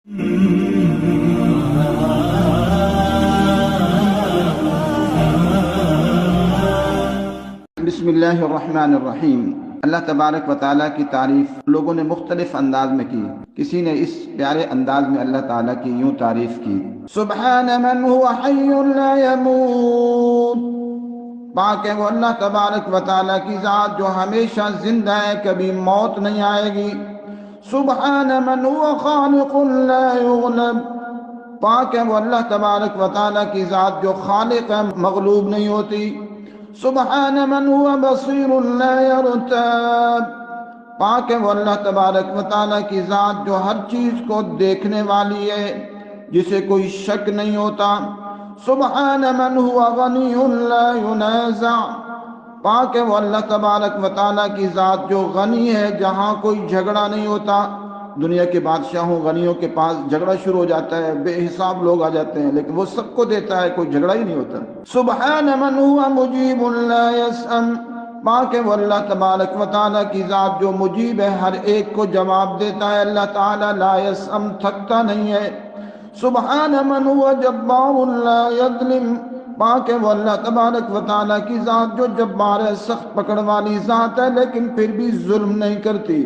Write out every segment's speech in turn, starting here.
بسم اللہ الرحمن الرحیم۔ اللہ تبارک و تعالیٰ کی تعریف لوگوں نے مختلف انداز میں کی۔ کسی نے اس پیارے انداز میں اللہ تعالیٰ کی یوں تعریف کی: سبحان من هو حی لا يموت، پاک ہے وہ اللہ تبارک و تعالیٰ کی ذات جو ہمیشہ زندہ ہے، کبھی موت نہیں آئے گی۔ سبحان من هو خالق لا یغلب، پاک ہے وہ اللہ تبارک و تعالیٰ کی ذات جو خالق ہے، مغلوب نہیں ہوتی۔ سبحان من هو بصیر لا یرتاب، پاک ہے وہ اللہ تبارک و تعالیٰ کی ذات جو ہر چیز کو دیکھنے والی ہے، جسے کوئی شک نہیں ہوتا۔ سبحان من هو غنی لا ینازع، پاک ہے وہ اللہ تبارک و تعالیٰ کی ذات جو غنی ہے، جہاں کوئی جھگڑا نہیں ہوتا۔ دنیا کے بادشاہوں غنیوں کے پاس جھگڑا شروع ہو جاتا ہے، بے حساب لوگ آ جاتے ہیں، لیکن وہ سب کو دیتا ہے، کوئی جھگڑا ہی نہیں ہوتا۔ سبحان من هو مجیب لا یسأم، پاک ہے وہ اللہ تبارک و تعالیٰ کی ذات جو مجیب ہے، ہر ایک کو جواب دیتا ہے۔ اللہ تعالیٰ لا یسأم، تھکتا نہیں ہے۔ سبحان من هو جبار لا یظلم، پاک ہے وہ اللہ تبارک و تعالیٰ کی ذات جو جبار ہے، سخت پکڑ والی ذات ہے، لیکن پھر بھی ظلم نہیں کرتی۔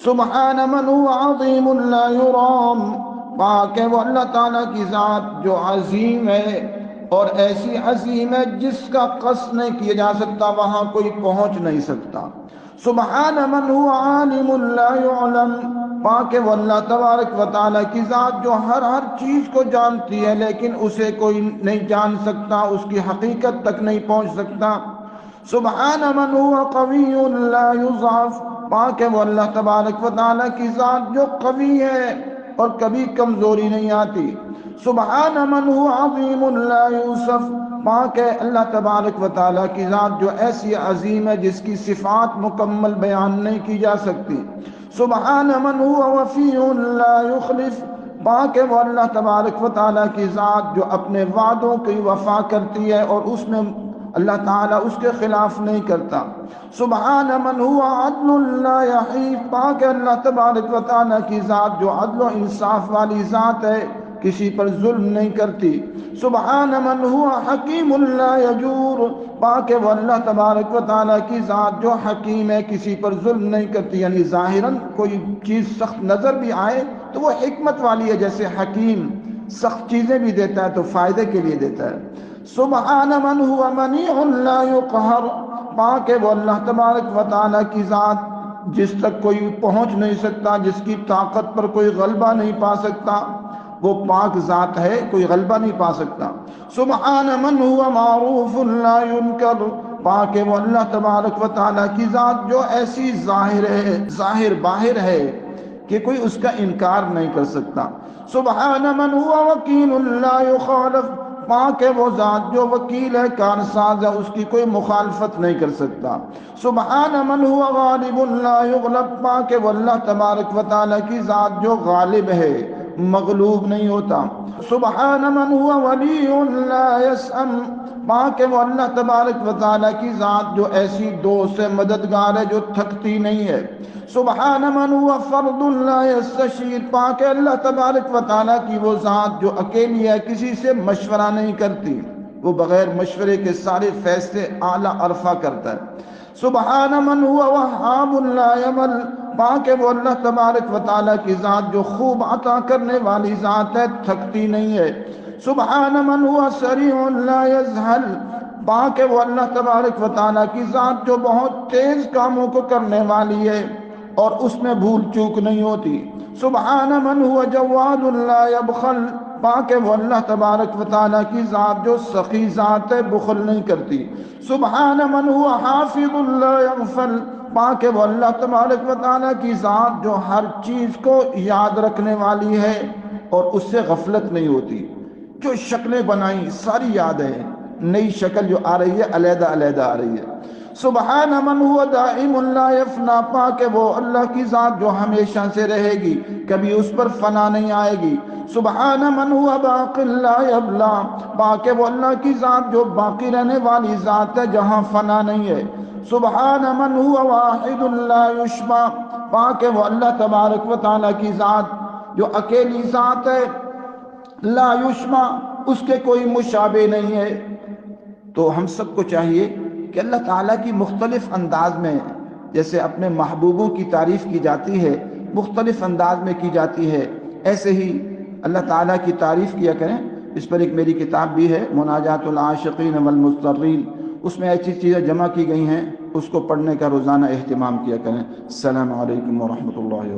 سبحان من هو عظیم لا یرام، پاک ہے وہ اللہ تعالیٰ کی ذات جو عظیم ہے اور ایسی عظیم ہے جس کا قصد نہیں کیا جا سکتا، وہاں کوئی پہنچ نہیں سکتا۔ سبحان من هو عالم لا يعلم، پاک ہے وہ اللہ تبارک و تعالیٰ کی ذات جو ہر چیز کو جانتی ہے، لیکن اسے کوئی نہیں جان سکتا، اس کی حقیقت تک نہیں پہنچ سکتا۔ سبحان من هو قوی لا یضعف، پاک ہے وہ اللہ تبارک و تعالیٰ کی ذات جو قوی ہے اور کبھی کمزوری نہیں آتی۔ سبحان من هو عظیم لا یوصف، پاک ہے اللہ تبارک و تعالیٰ کی ذات جو ایسی عظیم ہے جس کی صفات مکمل بیان نہیں کی جا سکتی۔ سبحان من هو وفی لا یخلف، پاک ہے وہ اللہ تبارک و تعالیٰ کی ذات جو اپنے وعدوں کی وفا کرتی ہے اور اس میں اللہ تعالیٰ اس کے خلاف نہیں کرتا۔ سبحان من هو عدل لا یحیف، پاک ہے اللہ تبارک و تعالیٰ کی ذات جو عدل و انصاف والی ذات ہے، کسی پر ظلم نہیں کرتی۔ سبحان من هو حکیم لا یجور، پاک ہے وہ اللہ تبارک و تعالیٰ کی ذات جو حکیم ہے، کسی پر ظلم نہیں کرتی۔ یعنی ظاہراً کوئی چیز سخت نظر بھی آئے تو وہ حکمت والی ہے، جیسے حکیم سخت چیزیں بھی دیتا ہے تو فائدے کے لیے دیتا ہے۔ سبحان من هو منیع لا یقہر، پاک ہے وہ اللہ تبارک و تعالیٰ کی ذات جس تک کوئی پہنچ نہیں سکتا، جس کی طاقت پر کوئی غلبہ نہیں پا سکتا، وہ پاک ذات ہے، کوئی غلبہ نہیں پا سکتا۔ سبحان من هو معروف لا ينکر، پاک ہے وہ اللہ تبارک و تعالیٰ کی ذات جو ایسی ظاہر باہر ہے کہ کوئی اس کا انکار نہیں کر سکتا۔ سبحان من هو وکیل لا یخالف، پاک ہے وہ ذات جو وکیل ہے، کارساز ہے، اس کی کوئی مخالفت نہیں کر سکتا۔ سبحان من هو غالب لا یغلب، پاک ہے وہ اللہ تبارک و تعالیٰ کی ذات جو غالب ہے، مغلوب نہیں ہوتا۔ سبحان من هو ولی لا یسأم، پاک ہے وہ اللہ تبارک و تعالیٰ کی ذات جو ایسی دوست ہے، مددگار ہے، جو تھکتی نہیں ہے۔ سبحان من هو فرد لا یستشیر، پاک ہے اللہ تبارک و تعالیٰ کی وہ ذات جو اکیلی ہے، کسی سے مشورہ نہیں کرتی، وہ بغیر مشورے کے سارے فیصلے اعلیٰ عرفہ کرتا ہے۔ سبحان من هو وهاب لا یمل، پاک ہے وہ اللہ تبارک و تعالیٰ کی ذات جو خوب عطا کرنے والی ذات ہے، تھکتی نہیں ہے۔ سبحان من هو سریع لا یذہل، پاک ہے وہ اللہ تبارک و تعالیٰ کی ذات جو بہت تیز کاموں کو کرنے والی ہے اور اس میں بھول چوک نہیں ہوتی۔ سبحان من هو جواد لا یبخل، پاک ہے وہ اللہ تبارک و تعالیٰ کی ذات جو سخی ذات ہے، بخل نہیں کرتی۔ سبحان من هو حافظ لا یغفل، پاک ہے وہ اللہ تبارک و تعالیٰ کی ذات جو ہر چیز کو یاد رکھنے والی ہے اور اس سے غفلت نہیں ہوتی۔ جو شکلیں بنائیں ساری یاد ہیں، نئی شکل جو آ رہی ہے علیحدہ علیحدہ آ رہی ہے۔ سبحان من هو دائم لا یفنا، پاک ہے وہ اللہ کی ذات جو ہمیشہ سے رہے گی، کبھی اس پر فنا نہیں آئے گی۔ سبحان من هو باق لا یبلا، پاک ہے وہ اللہ کی ذات جو باقی رہنے والی ذات ہے، جہاں فنا نہیں ہے۔ سبحان من هو واحد لا یشبع، پاک ہے وہ اللہ تبارک و تعالیٰ کی ذات جو اکیلی ذات ہے، لا یشما، اس کے کوئی مشابہ نہیں ہے۔ تو ہم سب کو چاہیے کہ اللہ تعالیٰ کی مختلف انداز میں جیسے اپنے محبوبوں کی تعریف کی جاتی ہے، مختلف انداز میں کی جاتی ہے، ایسے ہی اللہ تعالیٰ کی تعریف کیا کریں۔ اس پر ایک میری کتاب بھی ہے، مناجات العاشقین والمضطرین، اس میں ایسی چیزیں جمع کی گئی ہیں، اس کو پڑھنے کا روزانہ اہتمام کیا کریں۔ السلام علیکم ورحمۃ اللہ وبرکاتہ۔